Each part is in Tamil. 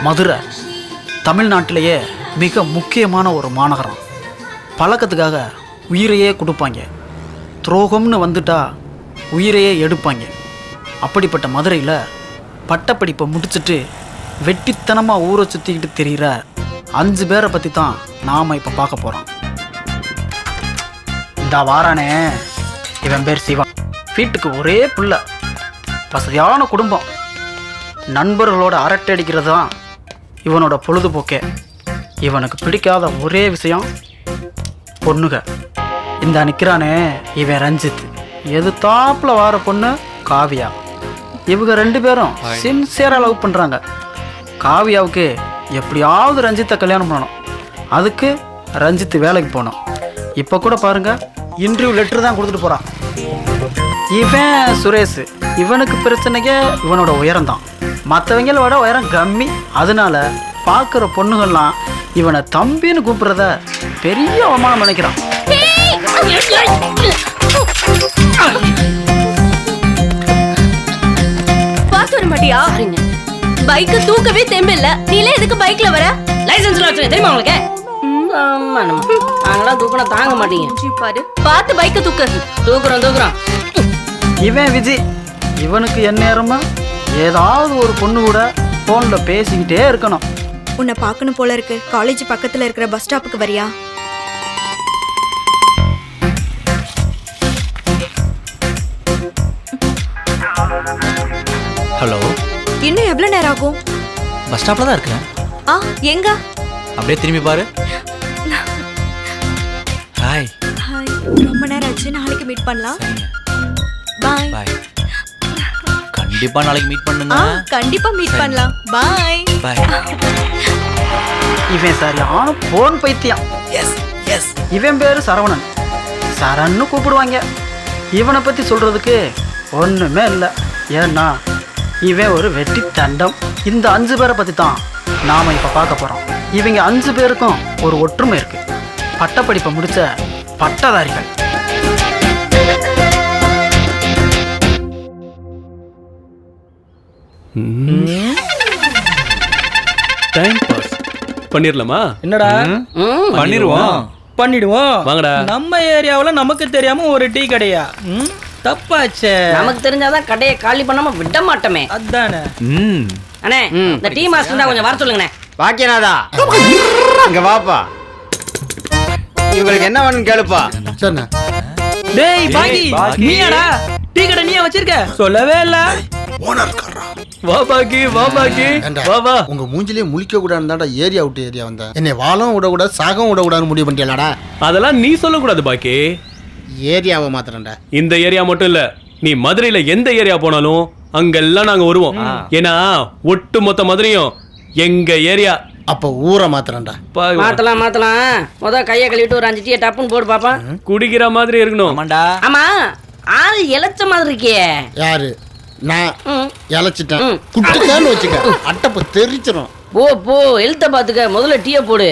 மதுரை தமிழ்நாட்டிலேயே மிக முக்கியமான ஒரு மாநகரம். பழக்கத்துக்காக உயிரையே கொடுப்பாங்க, துரோகம்னு வந்துட்டா உயிரையே எடுப்பாங்க. அப்படிப்பட்ட மதுரையில் பட்டப்படிப்பை முடிச்சுட்டு வெட்டித்தனமாக ஊரை சுற்றிக்கிட்டு தெரிகிற 5 பேரை பற்றி தான் நாம் இப்போ பார்க்க போகிறோம். இந்த வாரானே, இவன் பேர் சிவா. வீட்டுக்கு ஒரே புள்ள, வசதியான குடும்பம், நண்பர்களோட அரட்டை அடிக்கிறது தான் இவனோட பொழுதுபோக்கே. இவனுக்கு பிடிக்காத ஒரே விஷயம் பொண்ணுக. இந்த நிற்கிறானே இவன் ரஞ்சித், எதுத்தாப்புல வார பொண்ணு காவியா. இவங்க 2 பேரும் சின்சியராக லவ் பண்ணுறாங்க. காவியாவுக்கு எப்படியாவது ரஞ்சித்தை கல்யாணம் பண்ணணும். அதுக்கு ரஞ்சித் வேலைக்கு போகணும். இப்போ கூட பாருங்க, இன்டர்வியூ லெட்டர் தான் கொடுத்துட்டு போகிறான். இவன் சுரேஷ், இவனுக்கு பிரச்சனைக்கே இவனோட உயரம் தான். மற்றவங்கள விட உயரம் கம்மி. அதனால பார்க்குற பொண்ணுகள்லாம் இவனை தம்பின்னு கூப்பிட்றத பெரிய அவமானம் நினைக்கிறான். பாத்து வர மாட்டியா? பைக்க தூக்கவே தெம்பில்ல, நீல எதுக்கு பைக்ல வர? லைசென்ஸ்ல வச்சு தெரியுமா உங்களுக்கு? நாங்களாம் தூக்குனா தாங்க மாட்டீங்க. பாரு, பாத்து பைக்க தூக்கு. தூக்குறோம். இவன் விஜய், இவனுக்கு எந்நேரமா ஏதாவது ஒரு பொண்ணு கூட ஃபோனில் பேசிக்கிட்டே இருக்கணும். உன்னை பார்க்கணும் போல இருக்கு. காலேஜ் பக்கத்துல இருக்கிற பஸ் ஸ்டாப்புக்கு வரியா? ஹலோ, இன்னும் எவ்வளவு நேரம் ஆகும்? பஸ் ஸ்டாப்ல தான் இருக்கேன். ஆ, எங்க? அப்படியே திரும்பி பாரு. ஹாய். ஹாய், ரொம்ப நேரம் ஆச்சு. நாளைக்கு மீட் பண்ணலாம். பாய். பாய். கண்டிப்பா நாளைக்கு மீட் பண்ணுங்க. கண்டிப்பா மீட் பண்ணலாம். பாய். பாய். இவன் சரியான போன் பைத்தியம். Yes yes. இவன் பேரு சரவணன், சரண்னு கூப்பிடுவாங்க. இவனை பற்றி சொல்கிறதுக்கு ஒன்றுமே இல்லை. ஏன்னா இவன் ஒரு வெட்டி தண்டம். இந்த 5 பேரை பற்றி தான் நாம் இப்போ பார்க்க போகிறோம். இவங்க 5 பேருக்கும் ஒரு ஒற்றுமை இருக்குது. பட்டப்படிப்பை முடித்த பட்டதாரிகள். டைம் பாஸ் பண்ணிரலாமா? என்னடா பண்ணிடுவோம் வாங்கடா. நம்ம ஏரியாவுல நமக்கு தெரியாம ஒரு டீ கடையா? தப்பாச்சே. நமக்கு தெரிஞ்சாதான் கடையை காலி பண்ணாம விட மாட்டோமே. அதானே. அண்ணே, இந்த டீ மாஸ்டர் தான் கொஞ்சம் வர சொல்லுங்கண்ணே. பாக்கியநாதா, இங்க வாப்பா. இவங்களுக்கு என்ன வேணும்னு கேளுப்பா. சரிண்ணா. டேய் பாக்கி, நீயாடா டீ கடை நீயா வச்சிருக்க? சொல்லவே இல்ல. வா பாக்கி, வா பாக்கி, வா வா. உங்க மூஞ்சிலே முழிக்க கூடாதுதான்டா ஏரியா விட்டு ஏரியா வந்தேன். என்னை வாழவும் விடக்கூடாது, சாகவும் விடக்கூடாதுன்னு முடிவு பண்ணிட்டேன்டா. அதெல்லாம் நீ சொல்லக்கூடாது பாக்கி. ஏரியாவை மாத்திரம்டா. இந்த ஏரியா மட்டும் இல்ல, நீ மதுரையில எந்த ஏரியா போனாலும் அங்கெல்லாம் நாங்க வருவோம். ஏன்னா ஒட்டு மொத்த மதுரையும் எங்க ஏரியா. அப்ப ஊரை மாத்திரம்டா. மாத்தலாம். முத கையை கழுவிட்டு ஒரு 5 டீயை டப்புன்னு போடு பாப்பா. குடிக்கிற மாதிரி இருக்கணும். ஆமாண்டா. ஆமா, ஆள் இளைச்ச மாதிரி இருக்கியே. யாரு? நான் இழைச்சிட்டேன். குட்டிக்கான்னு வச்சுக்க, அட்டப்ப தெரிச்சிடும். போ எழுத்த பாத்துக்க. முதல்ல டீயை போடு.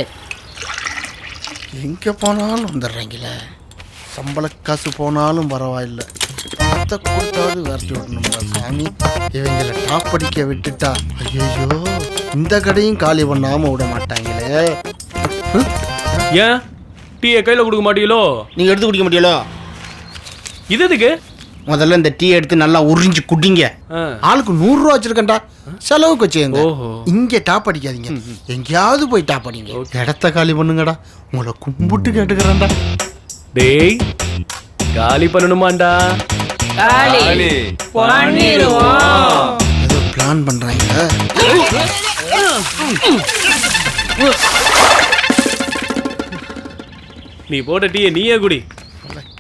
எங்க போனாலும் வந்துடுறாங்களே. சம்பள காசு போனாலும் பரவாயில்ல, பணத்தை கொடுத்தாவது விரட்டி விடணும்டா சாமி. இவங்களை டாப் படிக்க விட்டுட்டா ஐயோ, இந்த கடையும் காலி பண்ணாம விட மாட்டாங்களே. ஏன் டீயை கையில கொடுக்க மாட்டீங்களோ? நீங்க எடுத்து குடிக்க முடியல. இது எதுக்கு? முதல்ல இந்த டீ எடுத்து நல்லா உறிஞ்சு குடிங்க. ஆளுக்கு 100 ரூபா வச்சிருக்கேன்டா, செலவுக்கு வச்சுங்க. இங்க டாப் அடிக்காதீங்க, எங்கேயாவது போய் டாப் அடிங்க. இடத்த காலி பண்ணுங்கடா, உங்களை கும்பிட்டு கேட்டுக்கிறேன்டா. டேய், காலி பண்ணணுமாண்டா? காலி பண்ணிடுவோம். ஏதோ பிளான் பண்றாங்க. நீ போட்ட டீயை நீயே குடி.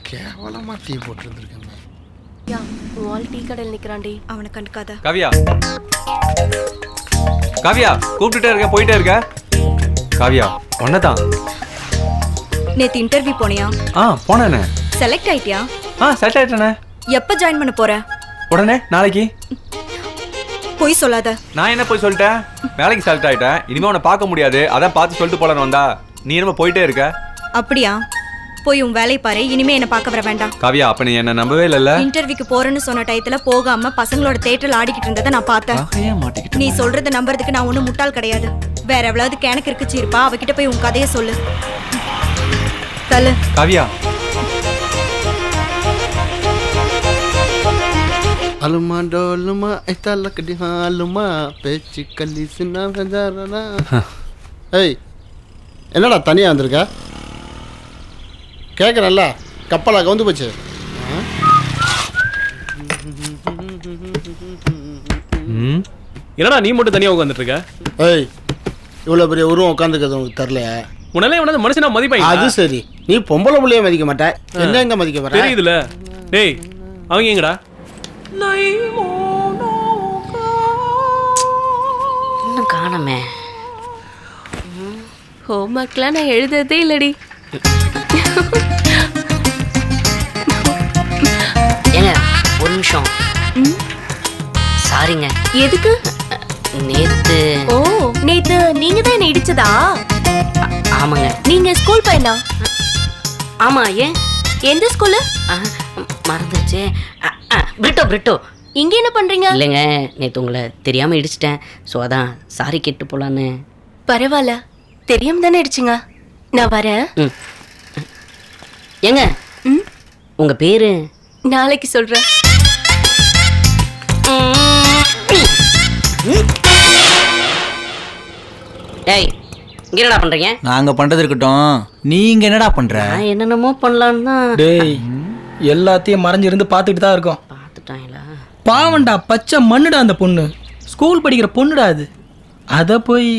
கேவலமா டீ போட்டுருந்துருக்கேன். டீ கடையில் நிக்கிறான்டி, அவனை கண்டுக்காத. காவியா, காவியா கூப்பிட்டுட்டே இருக்க, போயிட்டே இருக்க. காவியா ஒன்னதான். நேத்து இன்டர்வியூ போனியா? போனேண்ணே. செலக்ட் ஆயிட்டியா? செட் ஆயிட்டேண்ணே. எப்ப ஜாயின் பண்ண போற? உடனே நாளைக்கு. போய் சொல்லாத. நான் என்ன போய் சொல்லிட்டேன்? வேலைக்கு செலக்ட் ஆயிட்டேன். இனிமே உன்னை பார்க்க முடியாது, அதான் பார்த்து சொல்லிட்டு போலான்னு வந்தா. நீ என்ன போயிட்டே இருக்க? அப்படியா? போய் உன் வேலையை பாரு, இனிமே என்ன பார்க்க வர வேண்டாம். காவியா அப்ப நீ என்ன நம்பவே இல்லல்ல? இன்டர்வியூக்கு போறேன்னு சொன்ன டயத்துல போகாம பசங்களோட தேட்டர்ல ஆடிக்கிட்டு இருந்ததை நான் பார்த்தேன். நீ சொல்றத நம்புறதுக்கு நான் ஒண்ணும் முட்டாள் கிடையாது. வேற எவ்வளவு கேனக்கு இருக்குச்சு இருப்பா, அவகிட்ட போய் உன் கதையை சொல்லு. தள்ளு. காவியா அலுமா டோலுமா ஐத்தாலக்கடி ஹாலுமா பேச்சு கல்லி சின்ன. ஏய், என்னடா தனியாக வந்திருக்க? கேட்குறல்ல, கப்பலா கவுந்து போச்சு. என்னடா நீ மட்டும் தனியா உட்காந்துட்டு இருக்க? ஏய், இவ்வளோ பெரிய உருவம் உட்காந்துக்கிறது உனக்கு தெரில. உன்னால உனது மனுஷனா மதிப்பாங்க. அது சரி, நீ பொம்பளை புள்ளைய மதிக்க மாட்டேன், என்ன எங்க மதிக்க வர? தெரியுதுல. டேய் அவங்க எங்கடா? இன்னும் காணமே. ஹோம்ஒர்க்லாம் நான் எழுதுறதே இல்லடி. ஏங்க ஒரு நிமிஷம். சாரிங்க. எதுக்கு? நேத்து. ஓ, நேத்து நீங்க தான் என்ன இடிச்சதா? ஆமாங்க. நீங்க ஸ்கூல் பையனா? ஆமா. ஏன்? எந்த ஸ்கூலு? மறந்துச்சு. பிரிட்டோ பிரிட்டோ. இங்க என்ன பண்றீங்க? இல்லைங்க, நேற்று உங்களை தெரியாம இடிச்சிட்டேன். ஸோ அதான் சாரி கேட்டு போலான்னு. பரவாயில்ல, தெரியாம தானே இடிச்சிங்க. நான் வரேன். ஏங்க உங்க பேரு? நாளைக்கு சொல்றேன். ஏய், இங்க என்னடா பண்றீங்க? நாங்க பண்றது இருக்கட்டும், நீங்க என்னடா பண்ற? நான் என்னென்னமோ பண்ணலான்னு தான். டேய், எல்லாத்தையும் மறைஞ்சிருந்து பார்த்துட்டு தான் இருக்கோம். பார்த்துட்டாங்களா? பாவண்டா, பச்சை மண்ணுடா அந்த பொண்ணு. ஸ்கூல் படிக்கிற பொண்ணுடா அது. அத போய்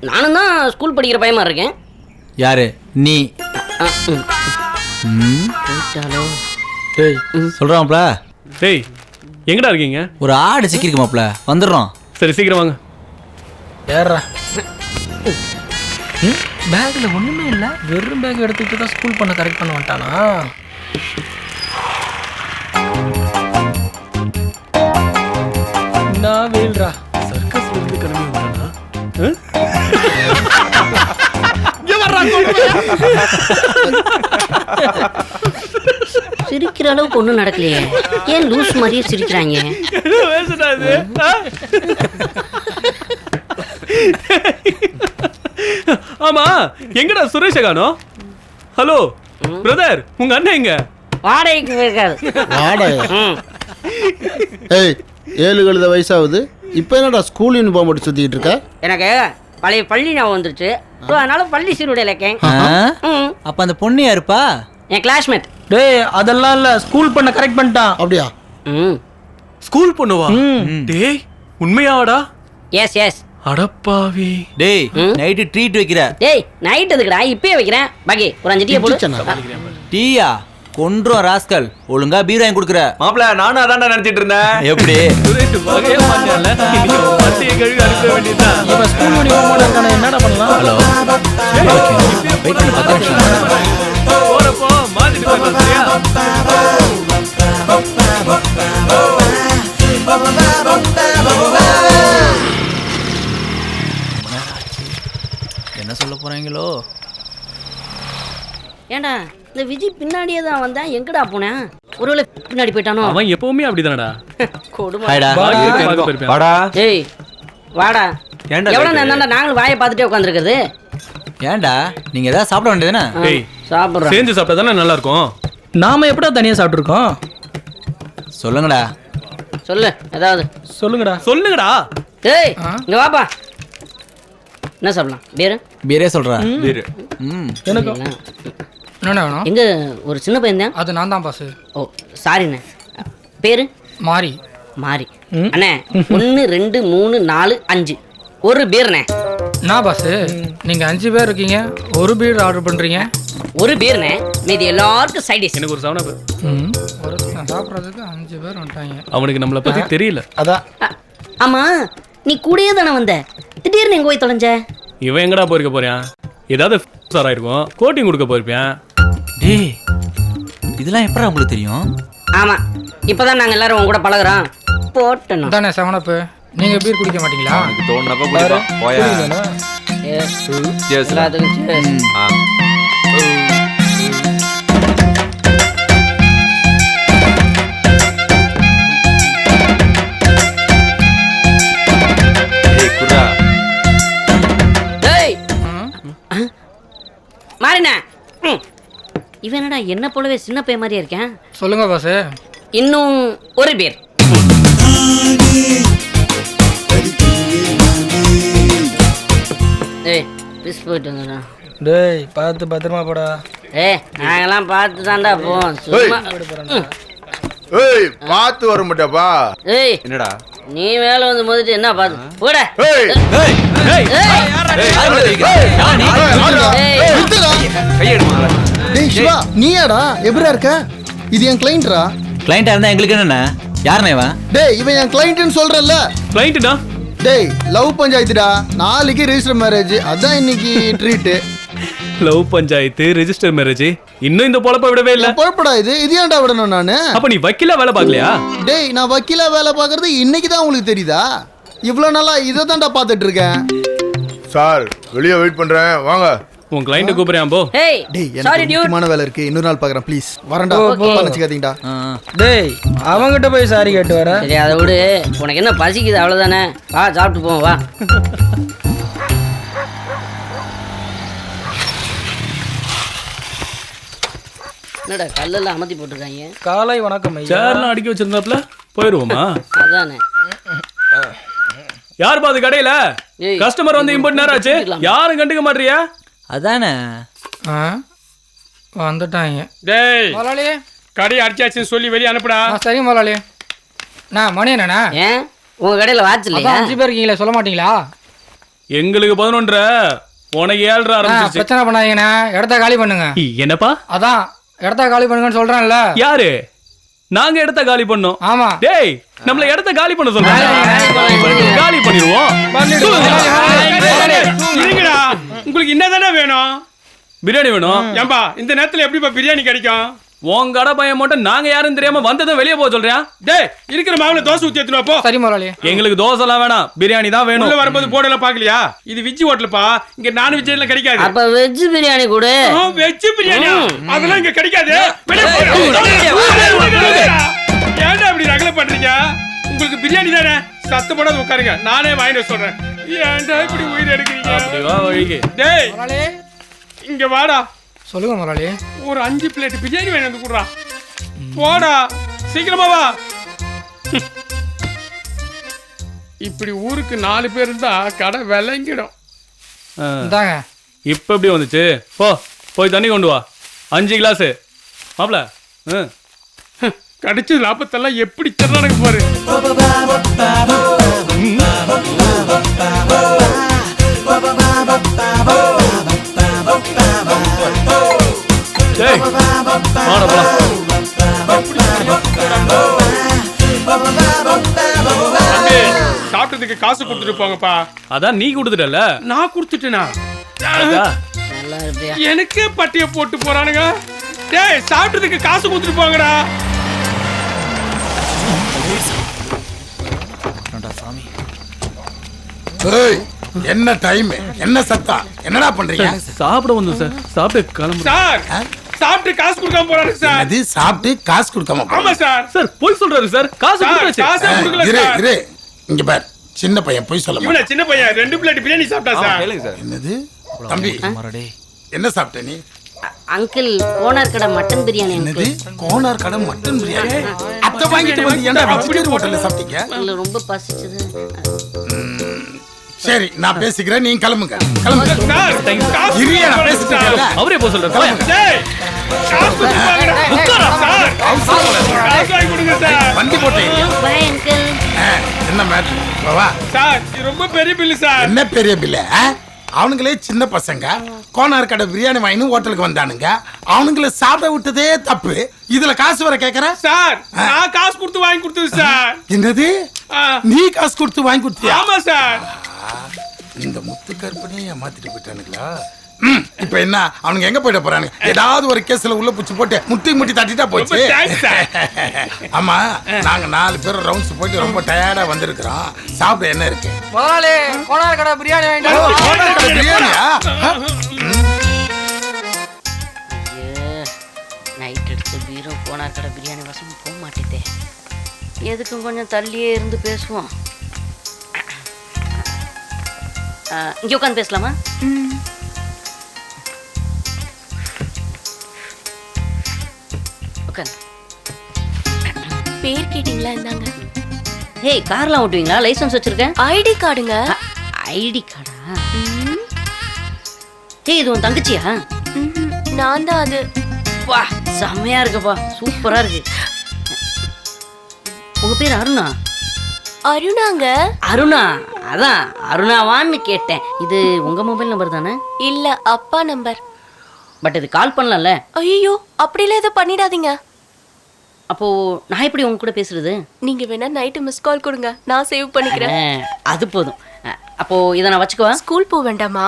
நானும் தான் ஸ்கூல் படிக்கிற பையமா இருக்கேன். யாரு நீ? போயிட்டாலோ? டேய் சொல்றான்ப்ல. டேய் எங்கடா இருக்கீங்க? ஒரு ஆடு சிக்கிருக்கு மாப்ள, வந்துடுறோம். சரி சீக்கிரம் வாங்க. ஏறா. பேக்ல ஒண்ணுமே இல்ல, வெறும் பேக் எடுத்துக்கிட்டு தான் ஸ்கூல் பண்ண கரெக்ட் பண்ண மாட்டானா? நான் வேல்ரா சர்க்கஸ்ல இருந்து கிளம்பி வந்தானா? சிரிக்கிற அளவுக்கு ஒன்றும் நடக்கலையே, ஏன் லூஸ் மாதிரியே சிரிக்கிறாங்க? ஆமா, எங்கடா சுரேஷ காணோம்? ஹலோ பிரதர், உங்க அண்ணன் எங்க? வாடகைக்கு இருக்காது. வாடகை? ஏய், 7 கழுத வயசாகுது, இப்போ என்னடா ஸ்கூல் யூனிஃபார்ம் போட்டு சுற்றிக்கிட்டு இருக்க? எனக்கு பழைய பள்ளி ஞாபகம் வந்துருச்சு. ஸோ அதனால பள்ளி சீருடையில் இருக்கேன். அப்ப அந்த பொண்ணு யாருப்பா? என் கிளாஸ்மேட். டேய் அதெல்லாம் இல்ல, ஸ்கூல் பண்ண கரெக்ட் பண்ணிட்டான். அப்படியா? ஸ்கூல் பண்ணுவா? டேய் உண்மையாடா? S S. அடப்பாவி. டேய் நைட்டு ட்ரீட் வைக்கிற. டேய் நைட் எதுக்குடா, இப்பயே வைக்கிறேன். பாக்கி ஒரு 5 டீ போடு. டீயா? கொன்றும் ராஸ்கல். ஒழுங்கா பீர் வாங்கி கொடுக்குற. மாப்பிள நானும் அதான்டா நினைச்சிட்டு இருந்தேன். எப்படி? சுரேஷ் வகையா மாட்டான்ல, இன்னைக்கு பத்தியை கழுவி அனுப்ப வேண்டியதுதான். இவன் ஸ்கூல் யூனிஃபார்மோட இருக்கானே, என்னடா பண்ணலாம்? ஹலோ போறப்போ மாத்திட்டு போயிடலாம், சரியா? என்ன சொல்ல போறாங்களோ? ஏண்டா இந்த விஜய் பின்னாடியே தான் வந்தேன், எங்கடா போனேன்? ஒருவேளை பின்னாடி போயிட்டானோ? அவன் எப்பவுமே அப்படிதானடா. கொடுமை. ஹாய்டா. வாடா. ஏய் வாடா. ஏன்டா எவ்வளவு late? நேரம் நாங்களும் வாயை பார்த்துட்டே உட்காந்துருக்குறது? ஏன்டா நீங்க ஏதாவது சாப்பிட வேண்டியதுதானே? டேய் சாப்பிட்றோம். சேர்ந்து சாப்பிட்டா தானே நல்லா இருக்கும். நாம எப்படா தனியா சாப்பிட்டுருக்கோம்? சொல்லுங்கடா. சொல்லு ஏதாவது. சொல்லுங்கடா. சொல்லுங்கடா. ஏய் இங்க வாப்பா. என்ன சாப்பிடலாம்? பேரு? பீரே சொல்றா. வீரு. எனக்கு என்ன வேணும்? எங்க ஒரு சின்ன பையன் தான். அது நான் தான் பாஸ். ஓ சாரிண்ணே. பேரு? மாறி. மாறி. அண்ணே 1 2 3 4 5 ஒரு பீர்ண்ணே. நான் பாஸ், நீங்க 5 பேர் இருக்கீங்க, ஒரு பீர் ஆர்டர் பண்றீங்க. ஒரு பீர்ண்ணே, மீதி எல்லாருக்கும் சைட் டிஷ். எனக்கு ஒரு சவனா பேர். நான் சாப்பிட்றதுக்கு 5 பேர் வந்துட்டாங்க. அவனுக்கு நம்மளை பத்தி தெரியல. அதான். ஆமா நீ கூடயே தானே வந்த, திடீர்னு எங்க போய் தொலைஞ்ச? இவன் எங்கடா போயிருக்க போறான்? ஏதாவது சார் ஆயிருக்கும், கோட்டிங் கொடுக்க போயிருப்பேன். டேய் இதெல்லாம் எப்படா உங்களுக்கு தெரியும்? ஆமா இப்பதான் நாங்க எல்லாரும் உங்க கூட பழகுறோம். போட்டணும் தானே செவனப்பு. நீங்க பீர் குடிக்க மாட்டீங்களா? தோணுனப்ப குடிப்பா. போயா. Cheers. எல்லாத்துக்கும் cheers. இவன் என்னடா என்ன போலவே சின்ன பையன் மாதிரியே இருக்கேன். சொல்லுங்க பாஸ். இன்னும் ஒரு பேர். ஏய் பிஸ் போயிட்டு வந்துடா. டேய் பார்த்து பத்திரமா போடா. நாங்கெல்லாம் பார்த்து தான்டா போவோம். சும்மா ஏய் பார்த்து வர மாட்டப்பா. ஏய் என்னடா நீ மேல வந்து மோதிட்டு என்ன பார்த்து போட. ஏய் நிறுத்துடா. டேய் சிவா நீயாடா? எப்படிடா இருக்க? இது என் கிளைண்ட்ரா. கிளைண்டா இருந்தா எங்களுக்கு என்னண்ணா? யாருண்ணே இவன்? டேய் இவன் என் கிளைண்ட்னு சொல்றல்ல. கிளைண்ட்டுடா. டேய் லவ் பஞ்சாயத்துடா. நாளைக்கு ரெஜிஸ்டர் மேரேஜ். அதான் இன்னைக்கு treat. Love panchayat, register marriage, இன்னும் இந்த பொழப்ப விடவே இல்ல. பொழப்படா இது. இது ஏன்டா விடணும் நானு? அப்ப நீ வக்கீலா வேலை பார்க்கலையா? டேய் நான் வக்கீலா வேலை பார்க்கறது இன்னைக்கு தான் உங்களுக்கு தெரியுதா? இவ்வளோ நாளா இதை தான்டா பார்த்துட்டு இருக்கேன். சார் வெளியே வெயிட் பண்றேன் வாங்க. உன் கிளைண்ட கூப்பிடுறேன் போ. ஏய் டேய் சாரி எனக்கு டியூட். முக்கியமான வேலை இருக்கு. இன்னொரு நாள் பார்க்கறேன் ப்ளீஸ். வரேன்டா. பண்ணிச்சுக்காதீங்கடா. டேய் அவங்கிட்ட போய் சாரி கேட்டு வர. சரி அதை விடு. உனக்கு என்ன பசிக்குது அவ்வளவுதானே? வா சாப்பிட்டு போவோம் வா. என்னடா கல்லெல்லாம் அமர்த்தி போட்டிருக்காங்க. காலை வணக்கம் ஐயா. சேர்லாம் அடிக்க வச்சிருந்தாப்ல போயிருவோமா? அதானே. யார் பாது கடையில ஏய், கஸ்டமர் வந்து இம்பட் நேரம் ஆச்சு, யாரும் கண்டுக்க மாட்டியா? அதானே வந்துட்டாங்க. டேய் முதலாளி கடை அடிச்சாச்சுன்னு சொல்லி வெளியே அனுப்புடா. சரி முதலாளி. நான் மணி என்னண்ணா? ஏன் உங்க கடையில வாட்ச் இல்லையா? 5 பேர் இருக்கீங்களே சொல்ல மாட்டீங்களா? எங்களுக்கு 11, உனக்கு 7 ஆரம்பிச்சிருச்சு. பிரச்சனை பண்ணாதீங்கண்ணா. இடத்த காலி பண்ணுங்க. என்னப்பா? அதான் இடத்த காலி பண்ணுங்கன்னு சொல்றேன்ல. யாரு? நாங்க இடத்த காலி பண்ணோம். ஆமா. டேய் நம்மள இடத்த காலி பண்ண சொல்றாங்க. காலி பண்ணிடுவோம். இருங்கடா, உங்களுக்கு என்னதானே வேணும்? பிரியாணி வேணும். ஏம்பா இந்த நேரத்துல எப்படிப்பா பிரியாணி கிடைக்கும்? உன் கடை பையன் மட்டும் நாங்க யாரும் தெரியாம வந்ததும் வெளியே போக சொல்றியா? டேய் இருக்கிற மாவுல தோசை ஊத்தி எடுத்துட்டு வா போ. சரி முதலாளி. எங்களுக்கு தோசை எல்லாம் வேணாம், பிரியாணி தான் வேணும். உள்ள வரும்போது போர்டெல்லாம் பாக்கலையா? இது வெஜ் ஹோட்டல்ப்பா. இங்க நான் வெஜ் எல்லாம் கிடைக்காது. அப்ப வெஜ் பிரியாணி கொடு. வெஜ் பிரியாணி அதெல்லாம் இங்க கிடைக்காது. ஏன்டா இப்படி ரகல பண்றீங்க? உங்களுக்கு பிரியாணி தானே, சத்தப்படாத உட்காருங்க, நானே வாங்கிட்டு சொல்றேன். ஏன்டா இப்படி உயிர் எடுக்கிறீங்க? அப்படி வா வழிக்கு. டேய் முதலாளி இங்க வாடா. சொல்லுங்க முதலாளி. ஒரு 5 பிளேட் பிரியாணி வேணும் வந்து குடுறா. போடா சீக்கிரமா வா. இப்படி ஊருக்கு 4 பேர் இருந்தா கடை விளங்கிடும். இந்தாங்க. இப்ப எப்படி வந்துச்சு? போய் தண்ணி கொண்டு வா 5 கிளாஸ். மாப்ள கடிச்சது லாபத்தெல்லாம் எப்படி தர்றானுங்க பாரு. டேய் வாடா போலாம். சாப்பிட்டதுக்கு காசு கொடுத்துட்டு போங்கப்பா. அதான் நீ கொடுத்துட்டல. நான் கொடுத்துட்டேனா? நல்லா இருப்பியா? எனக்கே பட்டிய போட்டு போறானுங்க. டேய் சாப்பிட்டதுக்கு காசு கொடுத்துட்டு போங்கடா. என்ன டைம்? என்ன சத்தா? என்னடா பண்றீங்க? சாப்பிட வந்தோம் சார். சாப்பிட்டு கிளம்புறோம் சார். சாப்பிட்டு காசு கொடுக்காம போறானுங்க சார். அது சாப்பிட்டு காசு கொடுக்காம ஆமா சார். சார் போய் சொல்றாரு சார். காசு கொடுத்தாச்சு. காசே கொடுக்கல சார். இரு இங்க பார். சின்ன பையன் போய் சொல்ல இவன சின்ன பையன் 2 பிளேட் பிரியாணி சாப்பிட்டா சார். என்னது தம்பி? என்ன சாப்பிட்ட நீ? அங்கிள் கோனார் கடை மட்டன் பிரியாணி. என்னது கோனார் கடை மட்டன் பிரியாணி? அத வாங்கிட்டு வந்து ஏன்டா வெஜிடேரியன் ஹோட்டல்ல சாப்பிட்டீங்க? இல்ல ரொம்ப பசிச்சது. சரி நான் பேசிக்கிறேன், நீங்க கிளம்புங்க. கிளம்புங்க சார். காசு இரியா நான் பேசிட்டேன்ல. அவரே போய் சொல்றாரு. டேய் காசு கொடுப்பாங்கடா. உட்காரா சார். காசு வாங்கி கொடுங்க சார். வண்டி போட்டீங்க. Bye uncle. என்ன மேட்டர்? வா சார் இது ரொம்ப பெரிய பில்லு சார். என்ன பெரிய பில்ல? அவனுங்களே சின்ன பசங்க கோனார் கடை பிரியாணி வாங்கினு ஹோட்டலுக்கு வந்தானுங்க. அவனுங்களை சாப்பிட விட்டதே தப்பு. இதுல காசு வர கேக்குற? சார் நான் காசு கொடுத்து வாங்கி கொடுத்தது சார். என்னது? நீ காசு கொடுத்து வாங்கி கொடுத்தியா? ஆமா சார். இந்த முத்து கற்பனையை ஏமாத்திட்டு போயிட்டானுங்களா? இப்ப என்ன அவனுங்க எங்க போயிட போறானுங்க? ஏதாவது ஒரு கேஸ்ல உள்ள புடிச்சு போட்டு முட்டி தட்டிட்டா போச்சு. ஆமா நாங்க 4 பேர் ரவுண்ட்ஸ் போயிட்டு ரொம்ப டயர்டா வந்திருக்கிறோம். சாப்பிட என்ன இருக்கு? முதலாளி கோனார் கடை பிரியாணி பிரியாணியா? நைட் எடுத்து பீரோ கோனார் கடை பிரியாணி வசம் போக மாட்டேதே. எதுக்கும் கொஞ்சம் தள்ளியே இருந்து பேசுவோம். இங்க உட்காந்து பேசலாமா? உட்காரு. பேர் கேட்டீங்களா? இந்தாங்க. ஏய், கார்லாம் ஓட்டுவீங்களா? லைசென்ஸ் வச்சிருக்கேன். ஐடி கார்டுங்க. ஐடி கார்டா? ஏய், இது உன் தங்கச்சியா? நான் தான் அது. வா, செம்மையா இருக்குப்பா, சூப்பரா இருக்கு. உங்க பேர் அருணா? அருணாங்க. அருணா, அதான் அருணாவான்னு கேட்டேன். இது உங்க மொபைல் நம்பர் தானே? இல்ல, அப்பா நம்பர். பட் இது கால் பண்ணலாம்ல? ஐயோ, அப்படிலாம் எதுவும் பண்ணிடாதீங்க. அப்போ நான் எப்படி உங்க கூட பேசுறது? நீங்க வேணா நைட்டு மிஸ் கால் கொடுங்க, நான் சேவ் பண்ணிக்கிறேன். அது போதும். அப்போ இதை நான் வச்சுக்குவா? ஸ்கூல் போக வேண்டாமா?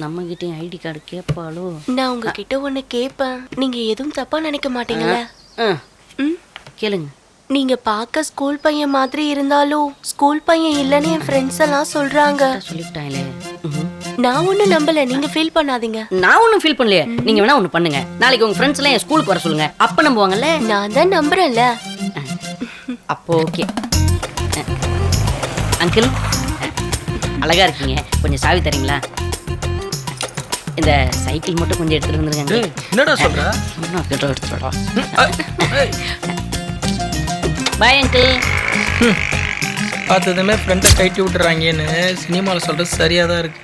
நம்ம கிட்ட ஐடி கார்டு கேட்பாளோ? நான் உங்ககிட்ட ஒண்ணு கேட்பேன், நீங்க எதுவும் தப்பா நினைக்க மாட்டீங்கல்ல? கேளுங்க. நீங்க பார்க்க ஸ்கூல் பையன் மாதிரி இருந்தாலும் ஸ்கூல் பையன் இல்லைன்னு என் ஃப்ரெண்ட்ஸ் எல்லாம் சொல்றாங்க. சொல்லிட்டாங்களே. நான் ஒன்னும் நம்பல, நீங்க ஃபீல் பண்ணாதீங்க. நான் ஒன்னும் ஃபீல் பண்ணலையே. நீங்க வேணா ஒண்ணு பண்ணுங்க, நாளைக்கு உங்க ஃப்ரெண்ட்ஸ் எல்லாம் என் ஸ்கூலுக்கு வர சொல்லுங்க, அப்ப நம்புவாங்கல்ல. நான் தான் நம்புறேன்ல. அப்போ ஓகே. அங்கிள், அழகா இருக்கீங்க, கொஞ்சம் சாவி தரீங்களா? இந்த சைக்கிள் மட்டும் கொஞ்சம் எடுத்துட்டு வந்துருங்க. என்னடா சொல்ற? எடுத்துடா. Bye uncle. பார்த்ததுமே ஃப்ரெண்டை கைட்டி விட்டுறாங்கன்னு சினிமாவில் சொல்கிறது சரியாக தான் இருக்கு.